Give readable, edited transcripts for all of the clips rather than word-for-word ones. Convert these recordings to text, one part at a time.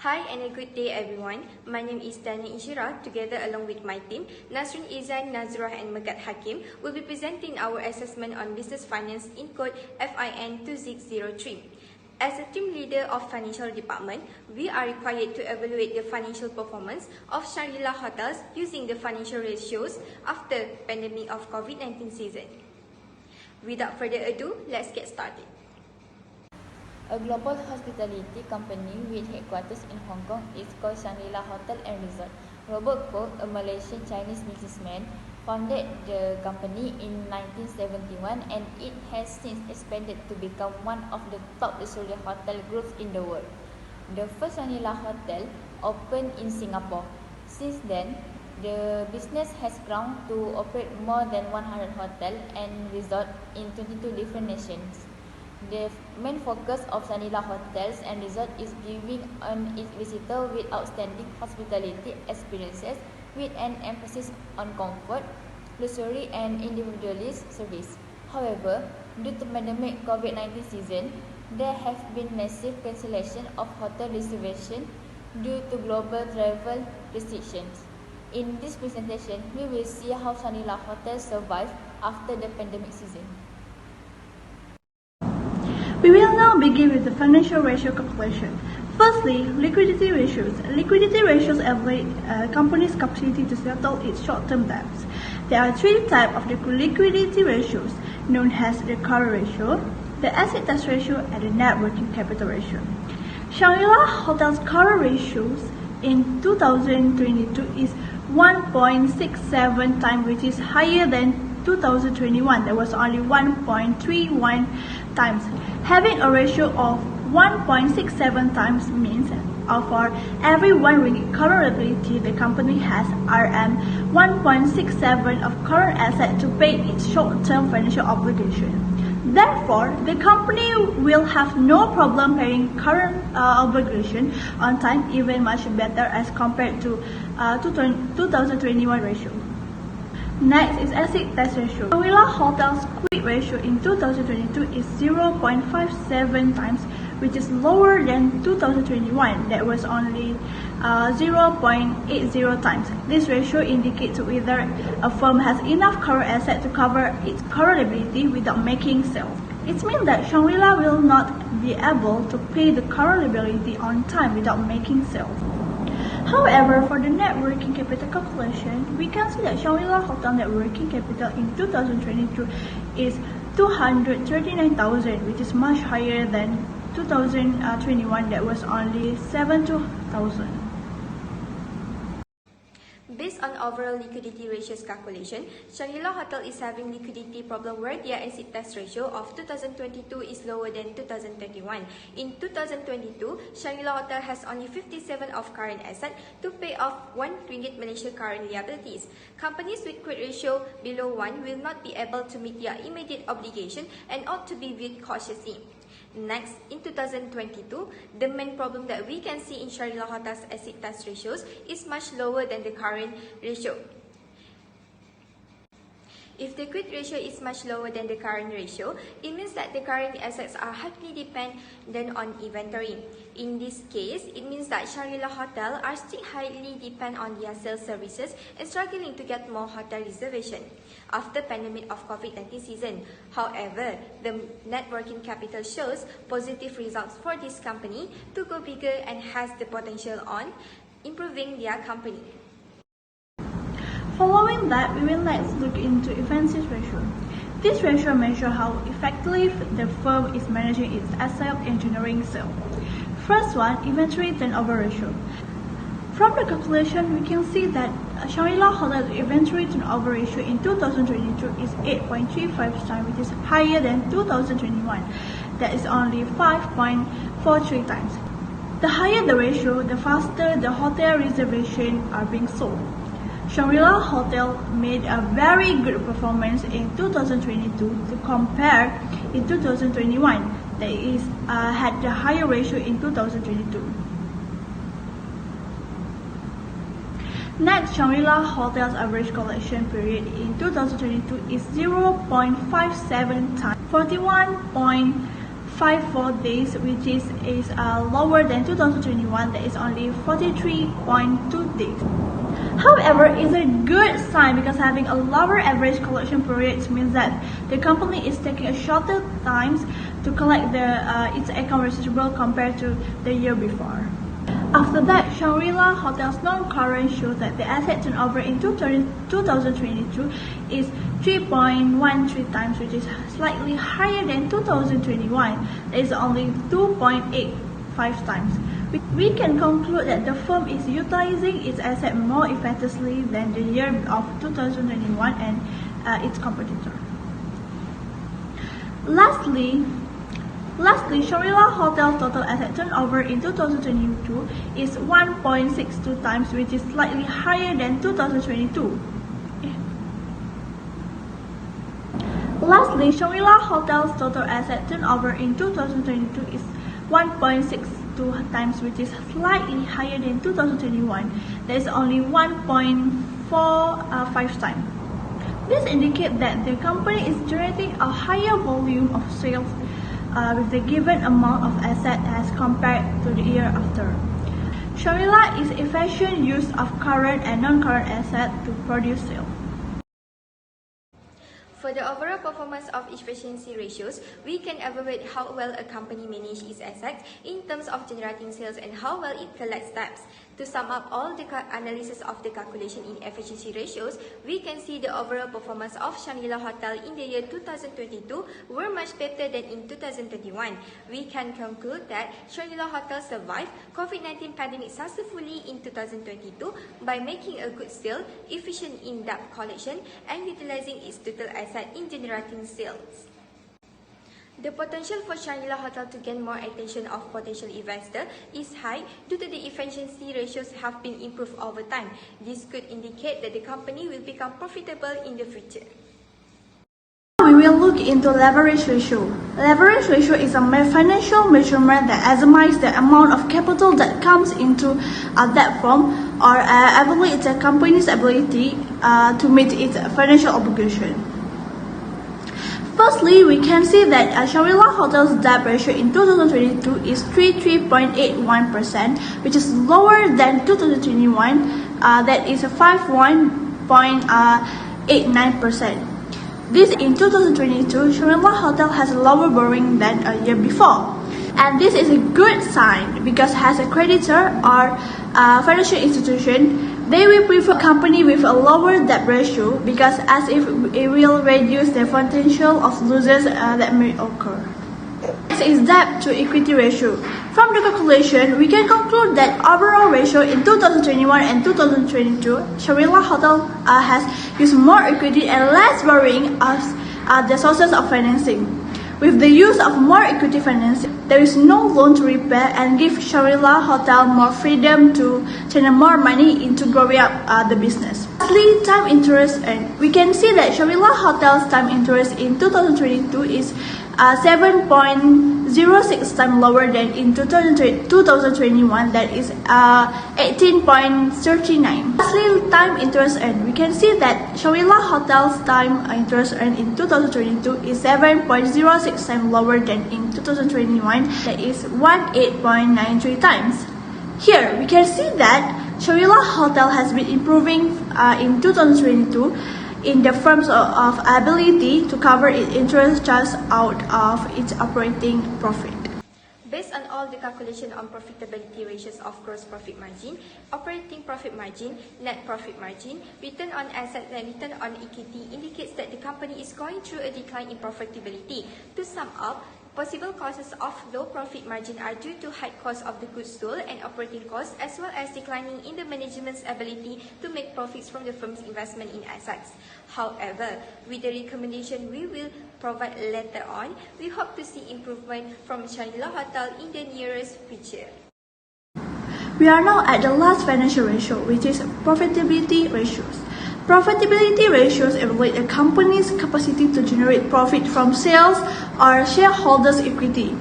Hi and a good day everyone. My name is Dani Ishira. Together along with my team, Nasrin Izan, Nazrah and Megat Hakim will be presenting our assessment on business finance in code FIN 2603. As a team leader of financial department, we are required to evaluate the financial performance of Shangri-La Hotels using the financial ratios after pandemic of COVID-19 season. Without further ado, let's get started. A global hospitality company with headquarters in Hong Kong is called Shangri-La Hotel and Resort. Robert Kwok, a Malaysian-Chinese businessman, founded the company in 1971 and it has since expanded to become one of the top luxury hotel groups in the world. The first Shangri-La Hotel opened in Singapore. Since then, the business has grown to operate more than 100 hotels and resorts in 22 different nations. The main focus of Shangri-La Hotels and Resorts is giving on its visitors with outstanding hospitality experiences with an emphasis on comfort, luxury and individualist service. However, due to pandemic COVID-19 season, there have been massive cancellation of hotel reservation due to global travel restrictions. In this presentation, we will see how Shangri-La Hotels survived after the pandemic season. We will now begin with the financial ratio calculation. Firstly, liquidity ratios. Liquidity ratios evaluate a company's capacity to settle its short-term debts. There are three types of the liquidity ratios, known as the current ratio, the asset test ratio, and the net working capital ratio. Shangri-La Hotel's current ratios in 2022 is 1.67 times, which is higher than 2021. There was only 1.31 times. Having a ratio of 1.67 times means for every 1 ringgit current liability, the company has Rm 1.67 of current asset to pay its short-term financial obligation. Therefore, the company will have no problem paying current obligation on time, even much better as compared to 2021 ratio. Next is asset test ratio. Shangri-La Hotel's quick ratio in 2022 is 0.57 times, which is lower than 2021. That was only 0.80 times. This ratio indicates whether a firm has enough current asset to cover its current liability without making sales. It means that Shangri-La will not be able to pay the current liability on time without making sales. However, for the net working capital calculation, we can see that Shangri-La Hotel net working capital in 2022 is 239,000, which is much higher than 2021 that was only 72,000. Based on overall liquidity ratios calculation, Shangri-La Hotel is having liquidity problem where their asset test ratio of 2022 is lower than 2021. In 2022, Shangri-La Hotel has only 57 of current asset to pay off 1 ringgit Malaysia current liabilities. Companies with quick ratio below 1 will not be able to meet their immediate obligation and ought to be viewed cautiously. Next, in 2022, the main problem that we can see in Shangri-La Hotel's asset test ratios is much lower than the current ratio. If the quick ratio is much lower than the current ratio, it means that the current assets are highly dependent on inventory. In this case, it means that Shangri-La Hotel are still highly dependent on their sales services and struggling to get more hotel reservation after pandemic of COVID-19 season. However, the net working capital shows positive results for this company to go bigger and has the potential on improving their company. Following that, we will next look into efficiency ratio. This ratio measures how effectively the firm is managing its asset and generating sales. First one, inventory turnover ratio. From the calculation, we can see that Shangri-La Hotel's inventory turnover ratio in 2022 is 8.35 times, which is higher than 2021. That is only 5.43 times. The higher the ratio, the faster the hotel reservations are being sold. Shangri-La Hotel made a very good performance in 2022 to compare in 2021. That is had the higher ratio in 2022. Next, Shangri-La Hotel's average collection period in 2022 is 0.57 times, 41.4 54 days, which is lower than 2021, that is only 43.2 days. However, it's a good sign because having a lower average collection period means that the company is taking a shorter times to collect its account receivable compared to the year before. After that, Shangri-La Hotel's non-current shows that the asset turnover in 2022 is 3.13 times, which is slightly higher than 2021. That is only 2.85 times. We can conclude that the firm is utilizing its asset more effectively than the year of 2021 and its competitor. Lastly, Shangri-La Hotel's total asset turnover in 2022 is 1.62 times, which is slightly higher than 2022. Lastly, Shangri-La Hotel's total asset turnover in 2022 is 1.62 times, which is slightly higher than 2021. That is only 1.45 times. This indicates that the company is generating a higher volume of sales with the given amount of asset as compared to the year after. Shangri-La is efficient use of current and non-current assets to produce sales. For the overall performance of efficiency ratios, we can evaluate how well a company manages its assets in terms of generating sales and how well it collects debts. To sum up all the analysis of the calculation in efficiency ratios, we can see the overall performance of Shangri-La Hotel in the year 2022 were much better than in 2021. We can conclude that Shangri-La Hotel survived COVID-19 pandemic successfully in 2022 by making a good sale, efficient in debt collection, and utilizing its total asset in generating sales. The potential for Shangri-La Hotel to gain more attention of potential investors is high due to the efficiency ratios have been improved over time. This could indicate that the company will become profitable in the future. We will look into leverage ratio. Leverage ratio is a financial measurement that estimates the amount of capital that comes into a debt firm or evaluates a company's ability to meet its financial obligation. Firstly, we can see that Shangri-La Hotel's debt ratio in 2022 is 33.81%, which is lower than 2021, that is 51.89%. This in 2022, Shangri-La Hotel has a lower borrowing than a year before. And this is a good sign because as a creditor or financial institution, they will prefer a company with a lower debt ratio because as if it will reduce the potential of losses that may occur. Next is debt to equity ratio. From the calculation, we can conclude that overall ratio in 2021 and 2022, Shangri-La Hotel has used more equity and less borrowing as the sources of financing. With the use of more equity financing, there is no loan to repay and give Shangri-La Hotel more freedom to channel more money into growing up the business. Lastly, time interest earned. We can see that Shangri-La Hotel's time interest in 2022 is 7.06 times lower than in 2021, that is 18.39. Lastly, time interest earned. We can see that Shangri-La Hotel's time interest earned in 2022 is 7.06 times lower than in 2021, that is 18.93 times. Here, we can see that Shangri-La Hotel has been improving in 2022 in the terms of ability to cover its interest charge out of its operating profit. Based on all the calculation on profitability ratios of gross profit margin, operating profit margin, net profit margin, return on assets and return on equity indicates that the company is going through a decline in profitability. To sum up, possible causes of low profit margin are due to high cost of the goods sold and operating costs, as well as declining in the management's ability to make profits from the firm's investment in assets. However, with the recommendation we will provide later on, we hope to see improvement from Shangri-La Hotel in the nearest future. We are now at the last financial ratio, which is profitability ratios. Profitability ratios evaluate a company's capacity to generate profit from sales or shareholders' equity.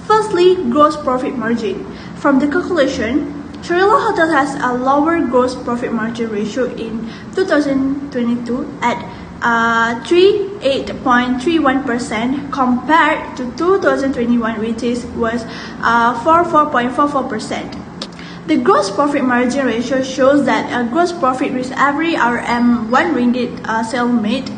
Firstly, gross profit margin. From the calculation, Shangri-La Hotel has a lower gross profit margin ratio in 2022 at 38.31% compared to 2021, which was 44.44%. The gross profit margin ratio shows that a gross profit with every RM 1 ringgit sale made,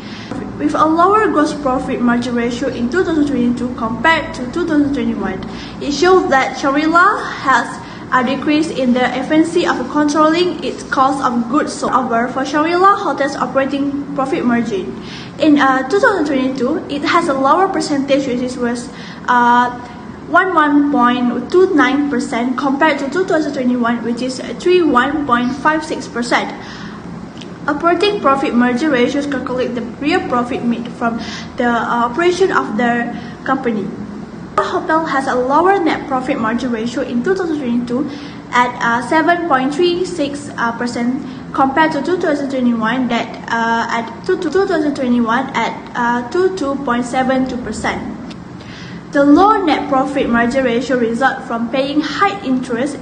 with a lower gross profit margin ratio in 2022 compared to 2021. It shows that Shangri-La has a decrease in the efficiency of controlling its cost of goods sold. However, for Shangri-La Hotel's operating profit margin, in 2022, it has a lower percentage, which was 11.29% compared to 2021, which is 31.56%. Operating profit margin ratios calculate the real profit made from the operation of the company. The hotel has a lower net profit margin ratio in 2022 at 7.36% compared to 2021 at 22.72%. The low net profit margin ratio results from paying high interest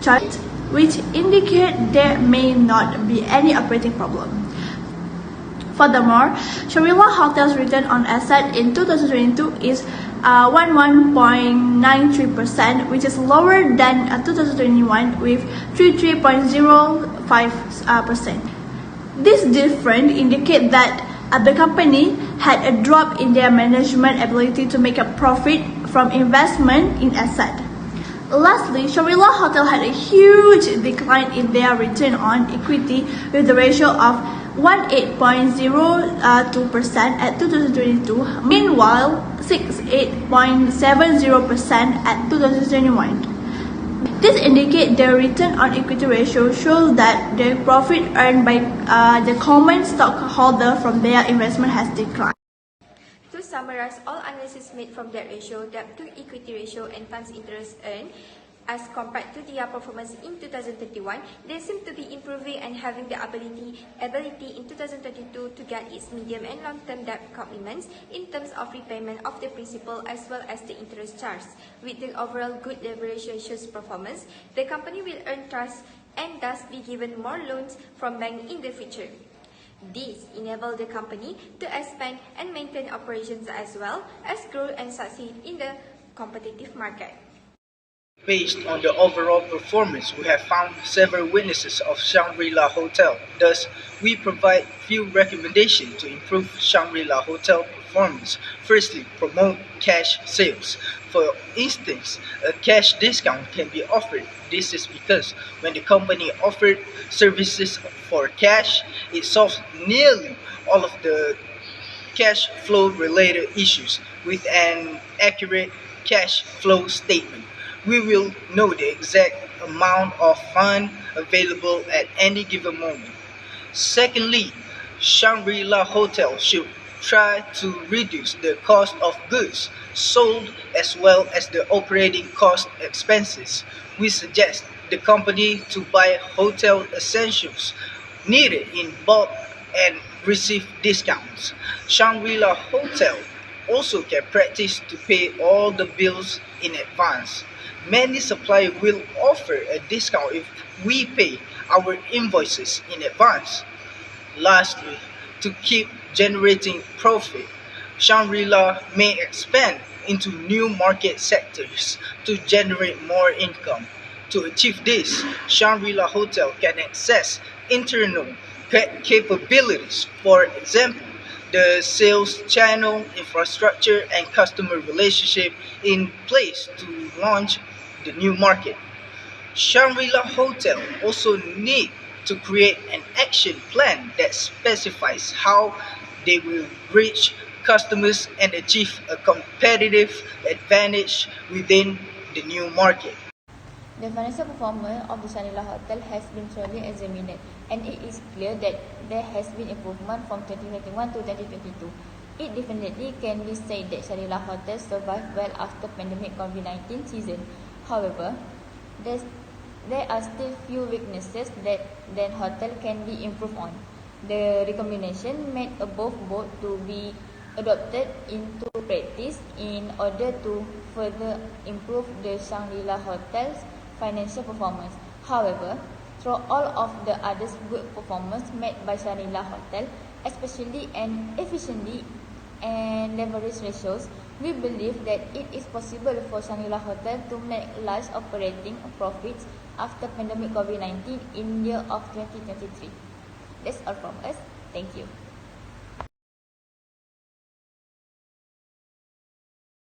charges, which indicate there may not be any operating problem. Furthermore, Shangri-La Hotel's return on asset in 2022 is 11.93%, which is lower than 2021 with 33.05%. This difference indicates that the company had a drop in their management ability to make a profit from investment in asset. Lastly, Shangri-La Hotel had a huge decline in their return on equity with the ratio of 18.02% at 2022, meanwhile 68.70% at 2021. This indicates the return on equity ratio shows that the profit earned by the common stockholder from their investment has declined. To summarize, all analysis made from debt ratio, debt to equity ratio, and funds interest earned as compared to their performance in 2021, they seem to be improving and having the ability in 2022 to get its medium and long-term debt commitments in terms of repayment of the principal as well as the interest charge. With the overall good leverage ratios performance, the company will earn trust and thus be given more loans from banks in the future. This enables the company to expand and maintain operations as well as grow and succeed in the competitive market. Based on the overall performance, we have found several weaknesses of Shangri-La Hotel. Thus, we provide few recommendations to improve Shangri-La Hotel performance. Firstly, promote cash sales. For instance, a cash discount can be offered. This is because when the company offered services for cash, it solves nearly all of the cash flow related issues with an accurate cash flow statement. We will know the exact amount of fund available at any given moment. Secondly, Shangri-La Hotel should try to reduce the cost of goods sold as well as the operating cost expenses. We suggest the company to buy hotel essentials needed in bulk and receive discounts. Shangri-La Hotel also can practice to pay all the bills in advance. Many suppliers will offer a discount if we pay our invoices in advance. Lastly, to keep generating profit, Shangri-La may expand into new market sectors to generate more income. To achieve this, Shangri-La Hotel can access internal capabilities, for example, the sales channel, infrastructure, and customer relationship in place to launch the new market. Shangri-La Hotel also need to create an action plan that specifies how they will reach customers and achieve a competitive advantage within the new market. The financial performance of the Shangri-La Hotel has been thoroughly examined, and it is clear that there has been improvement from 2021 to 2022. It definitely can be said that Shangri-La Hotel survived well after pandemic COVID-19 season. However, there are still few weaknesses that the hotel can be improved on. The recommendation made above board to be adopted into practice in order to further improve the Shangri-La Hotel's financial performance. However, through all of the others good performance made by Shangri-La Hotel, especially and efficiently and leverage ratios, we believe that it is possible for Shangri-La Hotel to make large operating profits after pandemic COVID-19 in year of 2023. That's all from us. Thank you.